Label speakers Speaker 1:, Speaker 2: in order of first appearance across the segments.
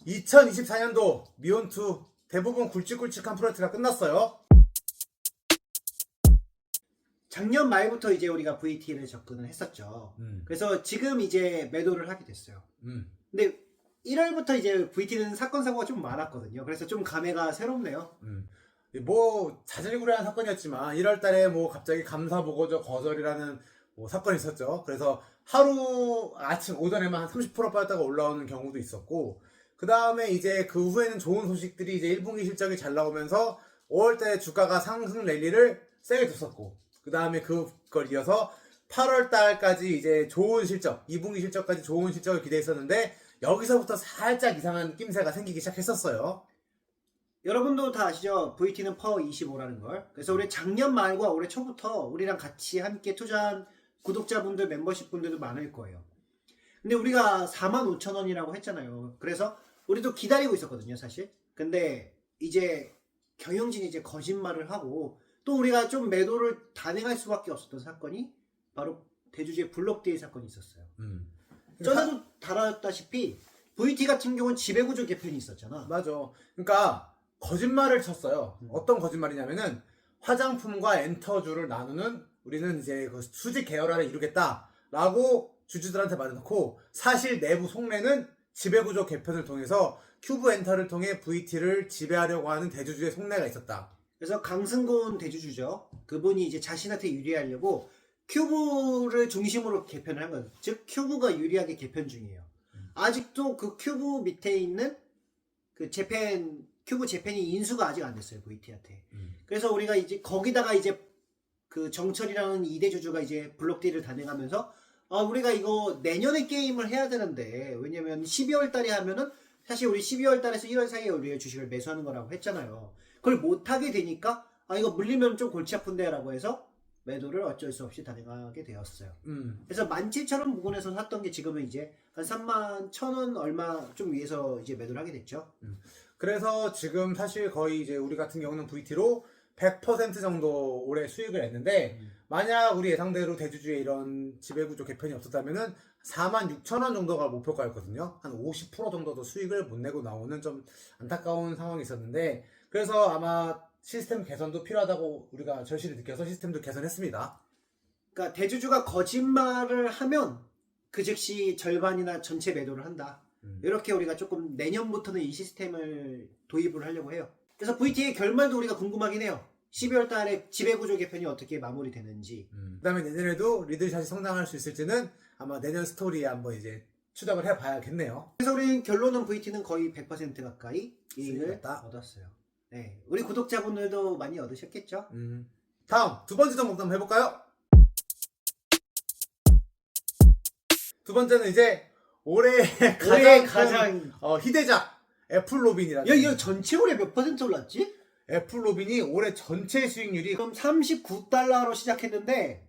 Speaker 1: 2024년도 미온2 대부분 굵직굵직한 프로젝트가 끝났어요.
Speaker 2: 작년 말부터 이제 우리가 VT를 접근을 했었죠. 그래서 지금 이제 매도를 하게 됐어요. 근데 1월부터 이제 VT는 사건 사고가 좀 많았거든요. 그래서 좀 감회가 새롭네요.
Speaker 1: 뭐 자질구레한 사건이었지만 1월달에 뭐 갑자기 감사 보고서 거절이라는 뭐 사건이 있었죠. 그래서 하루 아침 오전에만 한 30% 빠졌다가 올라오는 경우도 있었고, 그 다음에 이제 그 후에는 좋은 소식들이 이제 1분기 실적이 잘 나오면서 5월달에 주가가 상승 랠리를 세게 줬었고, 그 다음에 그걸 이어서 8월달까지 이제 좋은 실적, 2분기 실적까지 좋은 실적을 기대했었는데 여기서부터 살짝 이상한 낌새가 생기기 시작했었어요.
Speaker 2: 여러분도 다 아시죠? VT는 퍼 25라는 걸. 그래서 우리 작년 말과 올해 초부터 우리랑 같이 함께 투자한 구독자분들, 멤버십 분들도 많을 거예요. 근데 우리가 45,000원이라고 했잖아요. 그래서 우리도 기다리고 있었거든요, 사실. 근데 이제 경영진이 이제 거짓말을 하고 또 우리가 좀 매도를 단행할 수밖에 없었던 사건이 바로 대주주의 블록데이 사건이 있었어요. 전에도 다뤘다시피 VT 같은 경우는 지배구조 개편이 있었잖아.
Speaker 1: 맞아. 그러니까 거짓말을 쳤어요. 어떤 거짓말이냐면은 화장품과 엔터주를 나누는, 우리는 이제 그 수직 계열화를 이루겠다라고 주주들한테 말해놓고, 사실 내부 속내는 지배구조 개편을 통해서 큐브 엔터를 통해 VT를 지배하려고 하는 대주주의 속내가 있었다.
Speaker 2: 그래서 강승곤 대주주죠. 그분이 이제 자신한테 유리하려고 큐브를 중심으로 개편을 한 거예요. 즉 큐브가 유리하게 개편 중이에요. 아직도 그 큐브 밑에 있는 그 큐브 재팬이 인수가 아직 안 됐어요, VT한테. 그래서 우리가 이제 거기다가 이제 그 정철이라는 2대 주주가 이제 블록데이를 단행하면서 우리가 이거 내년에 게임을 해야 되는데, 왜냐면 12월 달에 하면은 사실 우리 12월 달에서 1월 사이에 우리가 주식을 매수하는 거라고 했잖아요. 그걸 못하게 되니까 이거 물리면 좀 골치 아픈데 라고 해서 매도를 어쩔 수 없이 단행하게 되었어요. 그래서 17,000원 부근에서 샀던 게 지금은 이제 한 31,000원 얼마 좀 위에서 이제 매도를 하게 됐죠.
Speaker 1: 그래서 지금 사실 거의 이제 우리 같은 경우는 VT로 100% 정도 올해 수익을 냈는데, 만약 우리 예상대로 대주주의 이런 지배구조 개편이 없었다면은 46,000원 정도가 목표가였거든요. 한 50% 정도도 수익을 못 내고 나오는 좀 안타까운 상황이 있었는데, 그래서 아마 시스템 개선도 필요하다고 우리가 절실히 느껴서 시스템도 개선했습니다.
Speaker 2: 그러니까 대주주가 거짓말을 하면 그 즉시 절반이나 전체 매도를 한다. 이렇게 우리가 조금 내년부터는 이 시스템을 도입을 하려고 해요. 그래서 VT의 결말도 우리가 궁금하긴 해요. 12월 달에 지배구조 개편이 어떻게 마무리되는지.
Speaker 1: 그 다음에 내년에도 리들샷이 성장할 수 있을지는 아마 내년 스토리에 한번 이제 추적을 해봐야겠네요.
Speaker 2: 그래서 우리 결론은 VT는 거의 100% 가까이 이익을
Speaker 1: 수익을
Speaker 2: 얻었어요. 네, 우리 구독자분들도 많이 얻으셨겠죠?
Speaker 1: 다음 두 번째 종목 한번 해볼까요? 두 번째는 이제 올해 가장 희대작 애플로빈이라는.
Speaker 2: 야, 이거 전체 올해 몇 퍼센트 올랐지?
Speaker 1: 애플로빈이 올해 전체 수익률이
Speaker 2: 그럼 39달러로 시작했는데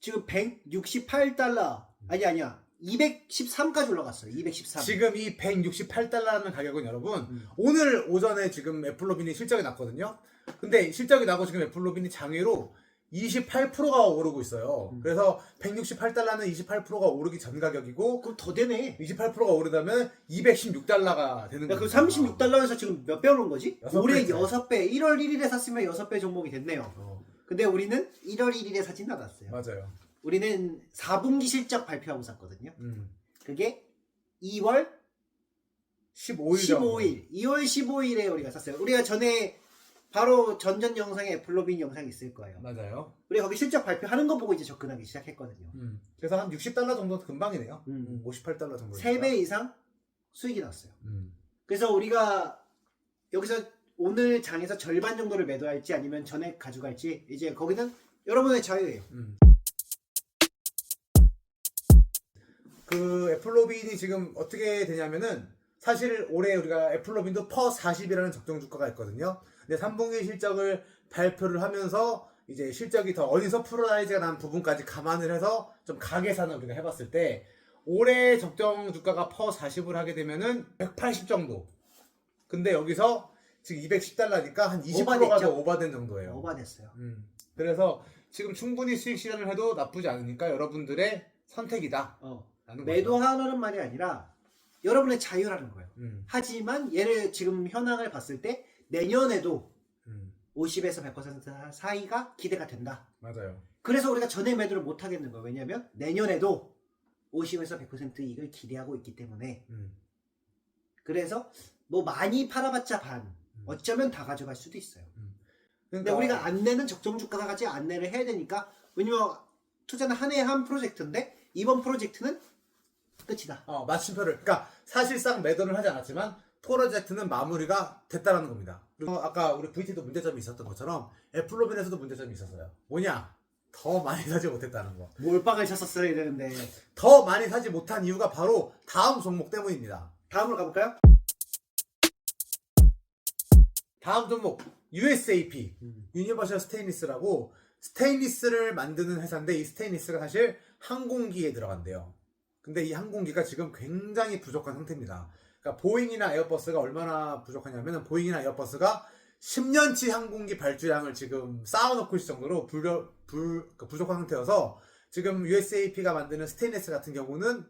Speaker 2: 지금 168달러 아니야 213까지 올라갔어요. 213.
Speaker 1: 지금 이 168달러라는 가격은 여러분, 오늘 오전에 지금 애플로빈이 실적이 났거든요. 근데 실적이 나고 지금 애플로빈이 장외로 28%가 오르고 있어요. 그래서 168달러는 28%가 오르기 전 가격이고,
Speaker 2: 그럼 더 되네.
Speaker 1: 28%가 오르다면 216달러가 되는 거예요.
Speaker 2: 그 36달러에서 지금 몇 배 오른 거지?
Speaker 1: 여섯
Speaker 2: 올해
Speaker 1: 배죠.
Speaker 2: 6배. 1월 1일에 샀으면 6배 종목이 됐네요. 근데 우리는 1월 1일에 사진 않았어요.
Speaker 1: 맞아요.
Speaker 2: 우리는 4분기 실적 발표하고 샀거든요. 그게 2월
Speaker 1: 15일.
Speaker 2: 2월 15일에 우리가 샀어요. 우리가 전에 바로 전전 영상에 애플로빈 영상이 있을 거예요.
Speaker 1: 맞아요.
Speaker 2: 우리가 거기 실적 발표하는 거 보고 이제 접근하기 시작했거든요.
Speaker 1: 그래서 한 60달러 정도 금방이네요. 58달러 정도.
Speaker 2: 3배 이상 수익이 났어요. 그래서 우리가 여기서 오늘 장에서 절반 정도를 매도할지 아니면 전액 가져갈지 이제 거기는 여러분의 자유예요.
Speaker 1: 그 애플로빈이 지금 어떻게 되냐면은, 사실 올해 우리가 애플로빈도 퍼 40이라는 적정 주가가 있거든요. 근데 3분기 실적을 발표를 하면서 이제 실적이 더 어닝 서프라이즈가 난 부분까지 감안을 해서 좀 가계산을 우리가 해봤을 때, 올해 적정 주가가 퍼 40을 하게 되면은 180 정도. 근데 여기서 지금 210달러니까 한 20%가 더 오버된 정도예요.
Speaker 2: 오버됐어요.
Speaker 1: 그래서 지금 충분히 수익 실현을 해도 나쁘지 않으니까 여러분들의 선택이다.
Speaker 2: 매도하라는 말이 아니라 여러분의 자유라는 거예요.
Speaker 1: 음.
Speaker 2: 하지만 얘를 지금 현황을 봤을 때 내년에도
Speaker 1: 음.
Speaker 2: 50에서 100% 사이가 기대가 된다.
Speaker 1: 맞아요.
Speaker 2: 그래서 우리가 전액 매도를 못 하겠는 거예요. 왜냐하면 내년에도 50에서 100% 이익을 기대하고 있기 때문에. 그래서 뭐 많이 팔아봤자 반, 어쩌면 다 가져갈 수도 있어요. 근데 우리가 안내는 적정 주가까지 안내를 해야 되니까, 왜냐면 투자는 한 해에 한 프로젝트인데 이번 프로젝트는 끝이다.
Speaker 1: 마침표를. 그러니까 사실상 매도를 하지 않았지만 프로젝트는 마무리가 됐다라는 겁니다. 그리고 아까 우리 VT도 문제점이 있었던 것처럼 애플로빈에서도 문제점이 있었어요. 뭐냐? 더 많이 사지 못했다는 거.
Speaker 2: 몰빵을 쳤었어야 되는데.
Speaker 1: 더 많이 사지 못한 이유가 바로 다음 종목 때문입니다.
Speaker 2: 다음으로 가볼까요?
Speaker 1: 다음 종목 USAP, 유니버셜 스테인리스라고 스테인리스를 만드는 회사인데, 이 스테인리스가 사실 항공기에 들어간대요. 근데 이 항공기가 지금 굉장히 부족한 상태입니다. 그러니까 보잉이나 에어버스가 얼마나 부족하냐면, 보잉이나 에어버스가 10년치 항공기 발주량을 지금 쌓아놓고 있을 정도로 부족한 상태여서, 지금 USAP가 만드는 스테인리스 같은 경우는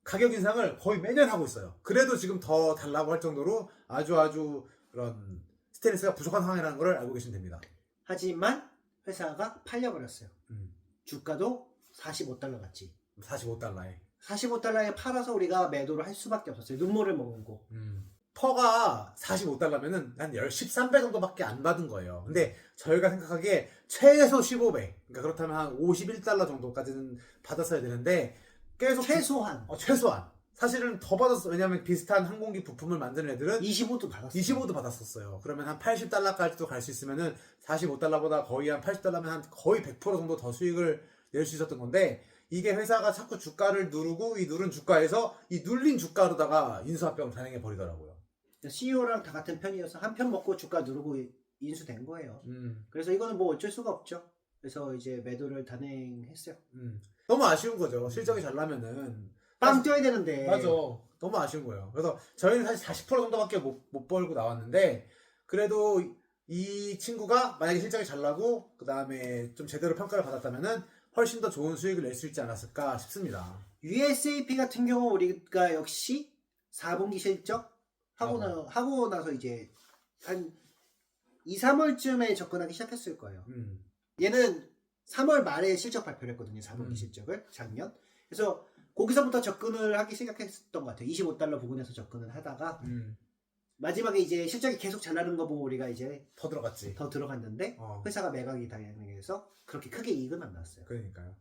Speaker 1: 가격 인상을 거의 매년 하고 있어요. 그래도 지금 더 달라고 할 정도로 아주 그런 스테인리스가 부족한 상황이라는 걸 알고 계시면 됩니다.
Speaker 2: 하지만 회사가 팔려버렸어요. 주가도 45달러 같지.
Speaker 1: 45달러에.
Speaker 2: 45달러에 팔아서 우리가 매도를 할 수밖에 없었어요. 눈물을 머금고.
Speaker 1: 퍼가 45달러면은 한 13배 정도밖에 안 받은 거예요. 근데 저희가 생각하기에 최소 15배. 그러니까 그렇다면 한 51달러 정도까지는 받았어야 되는데, 계속
Speaker 2: 최소한.
Speaker 1: 최소한. 사실은 더 받았어. 왜냐면 비슷한 항공기 부품을 만드는 애들은
Speaker 2: 25도 받았어요.
Speaker 1: 25도 받았었어요. 그러면 한 80달러까지도 갈 수 있으면은 45달러보다 거의 한 80달러면 한 거의 100% 정도 더 수익을 낼 수 있었던 건데, 이게 회사가 자꾸 주가를 누르고 이 누른 주가에서 이 눌린 주가로다가 인수합병을 단행해 버리더라고요.
Speaker 2: CEO랑 다 같은 편이어서 한 편 먹고 주가 누르고 인수된 거예요. 그래서 이거는 뭐 어쩔 수가 없죠. 그래서 이제 매도를 단행했어요.
Speaker 1: 너무 아쉬운 거죠. 실적이 잘 나면은
Speaker 2: 빵 뛰어야 되는데.
Speaker 1: 맞아. 너무 아쉬운 거예요. 그래서 저희는 사실 40% 정도밖에 못 벌고 나왔는데, 그래도 이 친구가 만약에 실적이 잘 나고 그 다음에 좀 제대로 평가를 받았다면은 훨씬 더 좋은 수익을 낼 수 있지 않았을까 싶습니다.
Speaker 2: USAP 같은 경우 우리가 역시 4분기 실적 하고 나서 이제 한 2, 3월쯤에 접근하기 시작했을 거예요. 얘는 3월 말에 실적 발표를 했거든요. 4분기 실적을 작년. 그래서 거기서부터 접근을 하기 시작했던 것 같아요. 25달러 부근에서 접근을 하다가 마지막에 이제 실적이 계속 잘 나는 거 보고 우리가 이제
Speaker 1: 더 들어갔지.
Speaker 2: 더 들어갔는데 회사가 매각이 당해서 그렇게 크게 이익은 안 나왔어요.
Speaker 1: 그러니까요.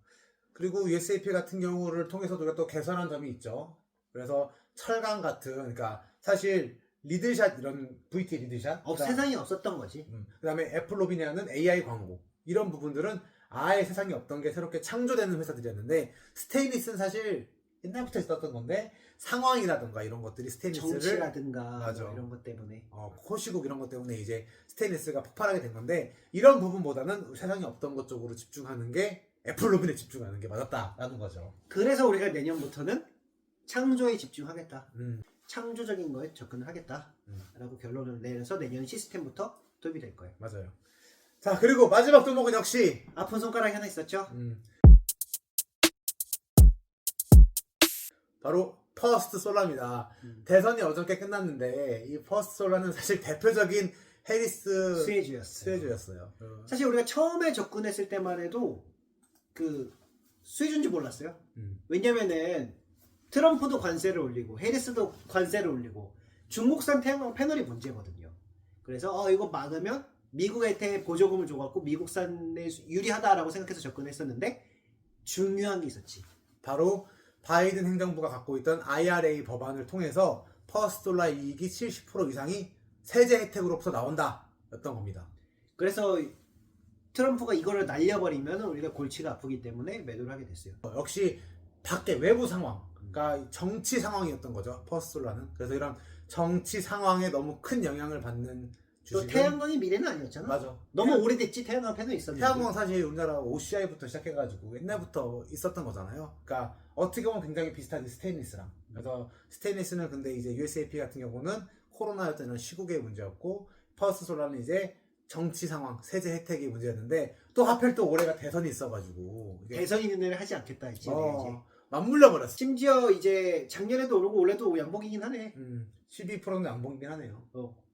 Speaker 1: 그리고 USAP 같은 경우를 통해서 우리가 또 개선한 점이 있죠. 그래서 철강 같은, 그러니까 사실 리드샷, 이런 VT 리드샷
Speaker 2: 세상에 없었던 거지.
Speaker 1: 그 다음에 애플로비니아는 AI 광고, 이런 부분들은 아예 세상에 없던 게 새롭게 창조되는 회사들이었는데, 스테인리스는 사실 옛날부터 있었던 건데 상황이라든가 이런 것들이 스테인리스를,
Speaker 2: 정치라든가 뭐 이런 것 때문에
Speaker 1: 코시국 이런 것 때문에 이제 스테인리스가 폭발하게 된 건데, 이런 부분보다는 세상에 없던 것 쪽으로 집중하는 게, 애플로빈에 집중하는 게 맞았다라는 거죠.
Speaker 2: 그래서 우리가 내년부터는 창조에 집중하겠다. 창조적인 거에 접근을 하겠다. 라고 결론을 내려서 내년 시스템부터 도입이 될 거예요.
Speaker 1: 맞아요. 자, 그리고 마지막 종목은 역시
Speaker 2: 아픈 손가락이 하나 있었죠.
Speaker 1: 바로 퍼스트 솔라입니다. 대선이 어저께 끝났는데 이 퍼스트 솔라는 사실 대표적인 해리스 수혜주였어요.
Speaker 2: 사실 우리가 처음에 접근했을 때만 해도 그 수혜주인지 몰랐어요. 왜냐면은 트럼프도 관세를 올리고 해리스도 관세를 올리고 중국산 태양광 패널이 문제거든요. 그래서 이거 막으면 미국한테 보조금을 줘갖고 미국산에 유리하다라고 생각해서 접근했었는데, 중요한 게 있었지.
Speaker 1: 바로 바이든 행정부가 갖고 있던 IRA 법안을 통해서 퍼스트 솔라 이익이 70% 이상이 세제 혜택으로부터 나온다 였던 겁니다.
Speaker 2: 그래서 트럼프가 이거를 날려버리면 우리가 골치가 아프기 때문에 매도를 하게 됐어요.
Speaker 1: 역시 밖에 외부 상황, 그러니까 정치 상황이었던 거죠, 퍼스트 솔라는. 그래서 이런 정치 상황에 너무 큰 영향을 받는
Speaker 2: 또 태양광이 미래는 아니었잖아.
Speaker 1: 맞아.
Speaker 2: 너무 오래됐지. 태양광 패널 있었는데.
Speaker 1: 태양광 사실 우리나라 OCI부터 시작해가지고 옛날부터 있었던 거잖아요. 그러니까 어떻게 보면 굉장히 비슷하게 스테인리스랑. 그래서 스테인리스는 근데 이제 USAP 같은 경우는 코로나였던 이런 시국의 문제였고, 퍼스트 솔라는 이제 정치 상황, 세제 혜택이 문제였는데, 또 하필 또 올해가 대선이 있어가지고
Speaker 2: 대선이 있는 애를 하지 않겠다 했지.
Speaker 1: 맞물려 버렸어.
Speaker 2: 심지어 이제 작년에도 오르고 올해도 양봉이긴 하네.
Speaker 1: 12%는 양봉이긴 하네요.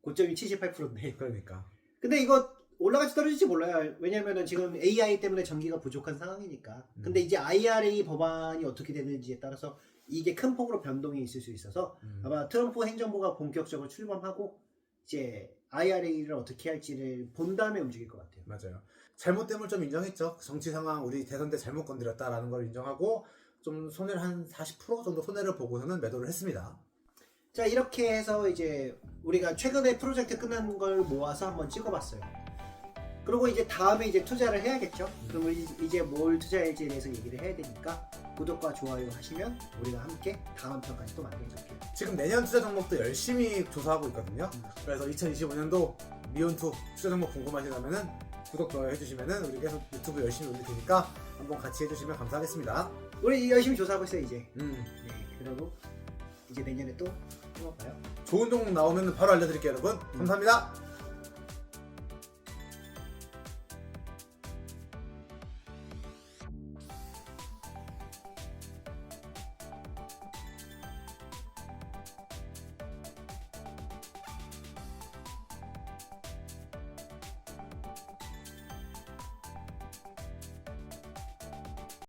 Speaker 2: 고점이 78%인데.
Speaker 1: 그러니까.
Speaker 2: 근데 이거 올라갈지 떨어질지 몰라요. 왜냐면은 지금 AI 때문에 전기가 부족한 상황이니까. 근데 이제 IRA 법안이 어떻게 되는지에 따라서 이게 큰 폭으로 변동이 있을 수 있어서 아마 트럼프 행정부가 본격적으로 출범하고 이제 IRA를 어떻게 할지를 본 다음에 움직일 것 같아요.
Speaker 1: 맞아요. 잘못됨을 좀 인정했죠. 정치 상황 우리 대선 때 잘못 건드렸다라는 걸 인정하고 좀 손해를 한 40% 정도 손해를 보고서는 매도를 했습니다.
Speaker 2: 자, 이렇게 해서 이제 우리가 최근에 프로젝트 끝난 걸 모아서 한번 찍어봤어요. 그리고 이제 다음에 이제 투자를 해야겠죠. 그럼 이제 뭘 투자할지에 대해서 얘기를 해야 되니까 구독과 좋아요 하시면 우리가 함께 다음 편까지 또 만들어볼게요.
Speaker 1: 지금 내년 투자 종목도 열심히 조사하고 있거든요. 그래서 2025년도 미온투 투자 종목 궁금하시다면은 구독, 좋아요 해주시면은 우리 계속 유튜브 열심히 올릴 테니까 한번 같이 해주시면 감사하겠습니다.
Speaker 2: 우리 열심히 조사하고 있어요 이제.
Speaker 1: 음.
Speaker 2: 네, 그리고 이제 내년에 또 해볼까요?
Speaker 1: 좋은 종목 나오면 바로 알려드릴게요, 여러분. 감사합니다.